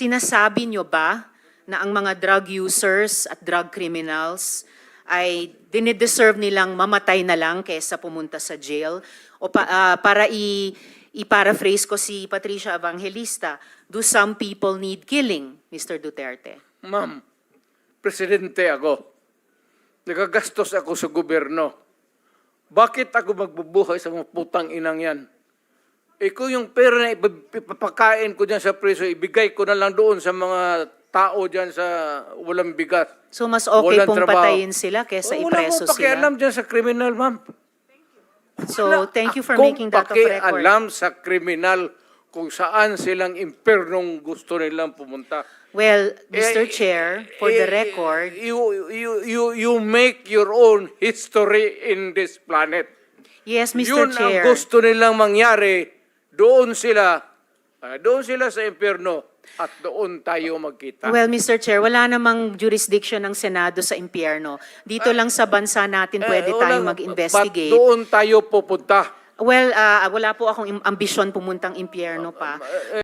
Sinasabi nyo ba na ang mga drug users at drug criminals ay dinideserve nilang mamatay na lang kaysa pumunta sa jail? O para i-paraphrase ko si Patricia Evangelista, do some people need killing, Mr. Duterte? Ma'am, presidente ako. Nagagastos ako sa gobyerno. Bakit ako magbubuhay sa mga putang inang yan? Kung yung pera na ipapakain ko dyan sa preso, ibigay ko na lang doon sa mga tao dyan sa walang bigat. So mas okay Walang pong trabaho. patayin sila kaysa ipreso Wala mo sila? pakialam dyan sa kriminal, ma'am. So thank you for making that of record. Pakialam sa kriminal kung saan silang impernong gusto nilang pumunta. Well, Mr. Chair, for the record, You make your own history in this planet. yes, Mr. Yun Chair. ang gusto nilang mangyari. Doon sila sa impyerno at doon tayo magkita. Well, Mr. Chair, wala namang jurisdiction ng Senado sa impyerno. Dito lang sa bansa natin pwede tayong mag-investigate. Ba't doon tayo pupunta? Well, wala po akong ambisyon pumuntang impyerno pa.